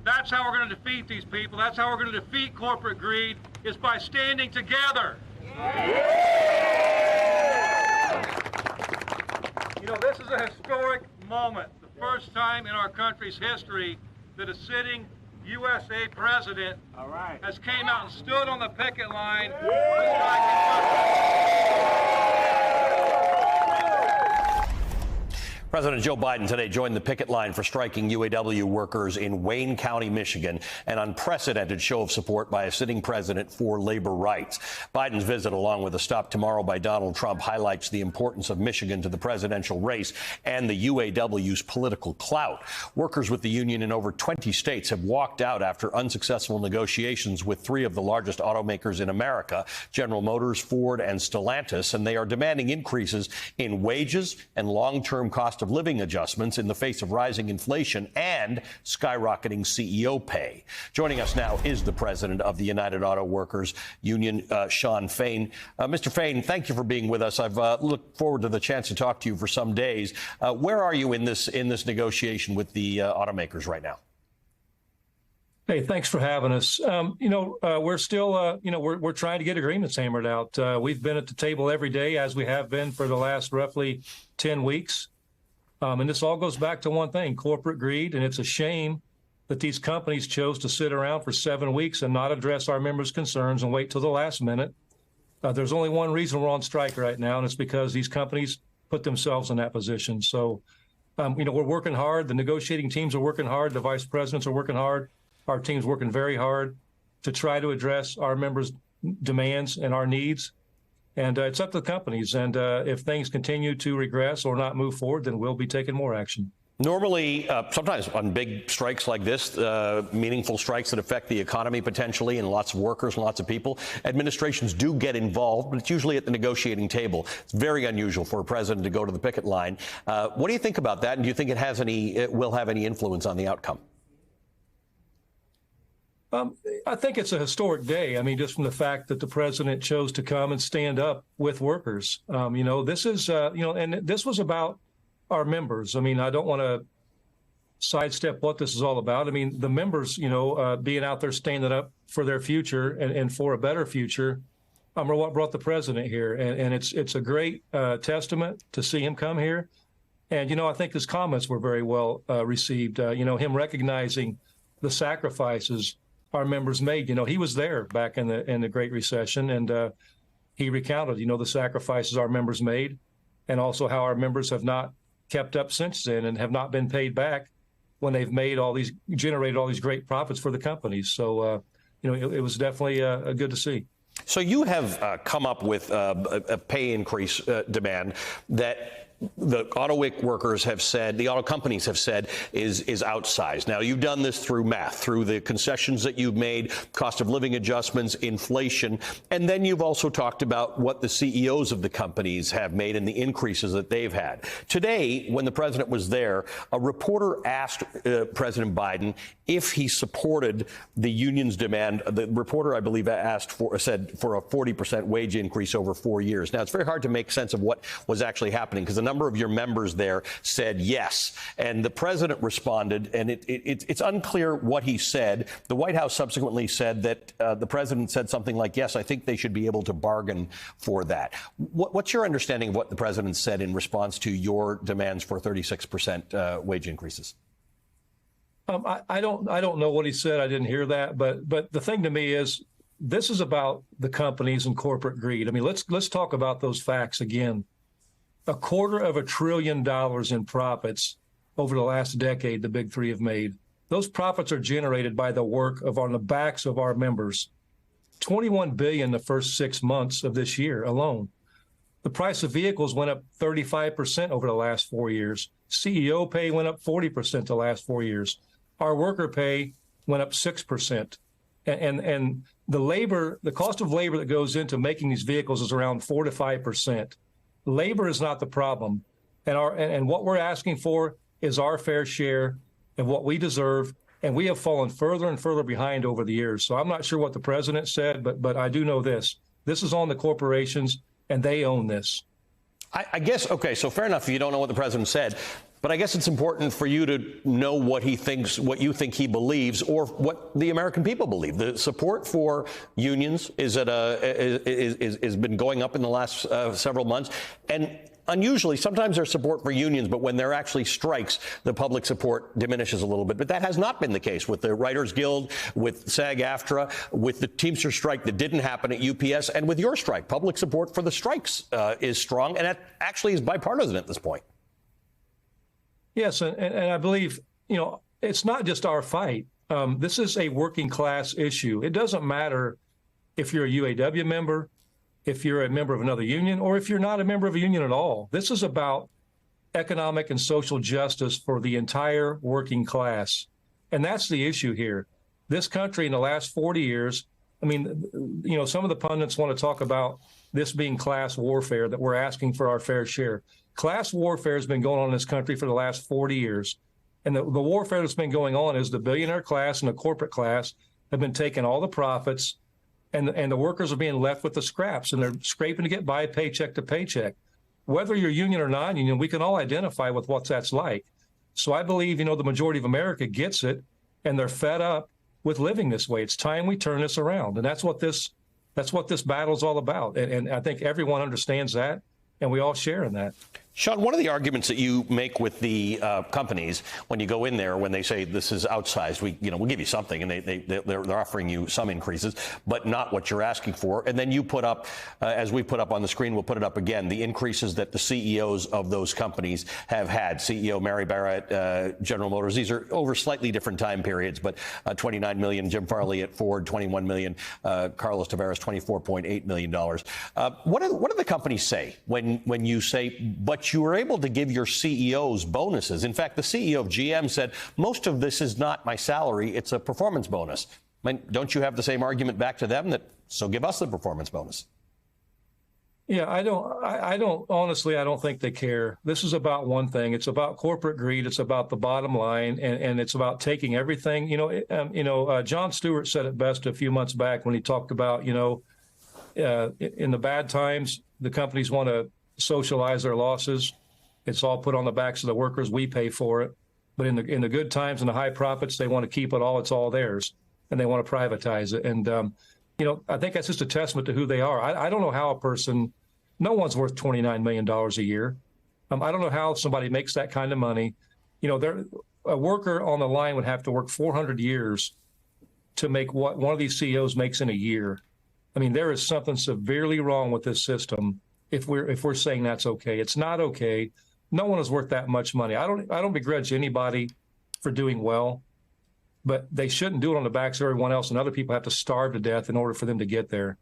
That's how we're going to defeat these people. That's how we're going to defeat corporate greed, is by standing together. You know, this is a historic moment. The first time in our country's history that a sitting USA president has came out and stood on the picket line. President Joe Biden today joined the picket line for striking UAW workers in Wayne County, Michigan, an unprecedented show of support by a sitting president for labor rights. Biden's visit, along with a stop tomorrow by Donald Trump, highlights the importance of Michigan to the presidential race and the UAW's political clout. Workers with the union in over 20 states have walked out after unsuccessful negotiations with three of the largest automakers in America, General Motors, Ford, and Stellantis, and they are demanding increases in wages and long-term cost of living adjustments in the face of rising inflation and skyrocketing CEO pay. Joining us now is the president of the United Auto Workers Union, Shawn Fain. Mr. Fain, thank you for being with us. I've looked forward to the chance to talk to you for some days. Where are you in this negotiation with the automakers right now? Hey, thanks for having us. We're still, we're trying to get agreements hammered out. We've been at the table every day, as we have been for the last roughly 10 weeks. And this all goes back to one thing, corporate greed. And it's a shame that these companies chose to sit around for 7 weeks and not address our members' concerns and wait till the last minute. There's only one reason we're on strike right now, and it's because these companies put themselves in that position. So, we're working hard. The negotiating teams are working hard. The vice presidents are working hard. Our team's working very hard to try to address our members' demands and our needs. And it's up to the companies. And if things continue to regress or not move forward, then we'll be taking more action. Normally, sometimes on big strikes like this, meaningful strikes that affect the economy potentially and lots of workers and lots of people, administrations do get involved, but it's usually at the negotiating table. It's very unusual for a president to go to the picket line. What do you think about that? And do you think it will have any influence on the outcome? I think it's a historic day. I mean, just from the fact that the president chose to come and stand up with workers. This is, and this was about our members. I mean, I don't want to sidestep what this is all about. I mean, the members, being out there standing up for their future and for a better future, are what brought the president here. And it's a great testament to see him come here. And, I think his comments were very well received. Him recognizing the sacrifices our members made. He was there back in the Great Recession, and he recounted, the sacrifices our members made, and also how our members have not kept up since then and have not been paid back when they've generated all these great profits for the companies. So, it was definitely good to see. So you have come up with a pay increase demand that the auto workers have said, the auto companies have said is outsized. Now, you've done this through math, through the concessions that you've made, cost of living adjustments, inflation, and then you've also talked about what the CEOs of the companies have made and the increases that they've had. Today, when the president was there, a reporter asked President Biden if he supported the union's demand. The reporter, I believe, said for a 40% wage increase over 4 years. Now, it's very hard to make sense of what was actually happening because a number of your members there said yes. And the president responded, and it's unclear what he said. The White House subsequently said that the president said something like, yes, I think they should be able to bargain for that. What's your understanding of what the president said in response to your demands for 36% wage increases? I don't know what he said. I didn't hear that. But the thing to me is this is about the companies and corporate greed. I mean, let's talk about those facts again. $250 billion in profits over the last decade the Big Three have made. Those profits are generated by the work on the backs of our members. $21 billion the first 6 months of this year alone. The price of vehicles went up 35% over the last 4 years. CEO pay went up 40% the last 4 years. Our worker pay went up 6%. And the cost of labor that goes into making these vehicles is around 4 to 5%. Labor is not the problem. And what we're asking for is our fair share of what we deserve. And we have fallen further and further behind over the years. So I'm not sure what the president said, but I do know this. This is on the corporations, and they own this. I guess, okay, so fair enough if you don't know what the president said. But I guess it's important for you to know what he thinks, what you think he believes, or what the American people believe. The support for unions is been going up in the last several months, and unusually, sometimes there's support for unions, but when there are actually strikes, the public support diminishes a little bit. But that has not been the case with the Writers Guild, with SAG-AFTRA, with the Teamster strike that didn't happen at UPS, and with your strike. Public support for the strikes is strong, and that actually is bipartisan at this point. Yes, and I believe, it's not just our fight. This is a working class issue. It doesn't matter if you're a UAW member, if you're a member of another union, or if you're not a member of a union at all. This is about economic and social justice for the entire working class. And that's the issue here. This country in the last 40 years, some of the pundits want to talk about this being class warfare, that we're asking for our fair share. Class warfare has been going on in this country for the last 40 years. And the warfare that's been going on is the billionaire class and the corporate class have been taking all the profits, and the workers are being left with the scraps, and they're scraping to get by paycheck to paycheck. Whether you're union or non-union, we can all identify with what that's like. So I believe, the majority of America gets it, and they're fed up with living this way. It's time we turn this around, and that's what this battle's all about. And I think everyone understands that, and we all share in that. Sean, one of the arguments that you make with the companies when you go in there, when they say this is outsized, we'll give you something, and they're offering you some increases, but not what you're asking for. And then you put up, as we put up on the screen, we'll put it up again, the increases that the CEOs of those companies have had. CEO Mary Barra, General Motors. These are over slightly different time periods, but 29 million. Jim Farley at Ford, 21 million. Carlos Tavares, $24.8 million. What do the companies say when you say, but you were able to give your CEOs bonuses? In fact, the CEO of GM said, most of this is not my salary, it's a performance bonus. Don't you have the same argument back to them so give us the performance bonus? Yeah, I don't honestly, I don't think they care. This is about one thing. It's about corporate greed. It's about the bottom line, and it's about taking everything. Jon Stewart said it best a few months back when he talked about, in the bad times, the companies want to socialize their losses. It's all put on the backs of the workers. We pay for it. But in the good times and the high profits, they want to keep it all. It's all theirs, and they want to privatize it. And I think that's just a testament to who they are. I don't know how no one's worth $29 million a year. I don't know how somebody makes that kind of money. A worker on the line would have to work 400 years to make what one of these CEOs makes in a year. There is something severely wrong with this system. If we're saying that's okay, it's not okay. No one is worth that much money. I don't begrudge anybody for doing well, but they shouldn't do it on the backs of everyone else, and other people have to starve to death in order for them to get there.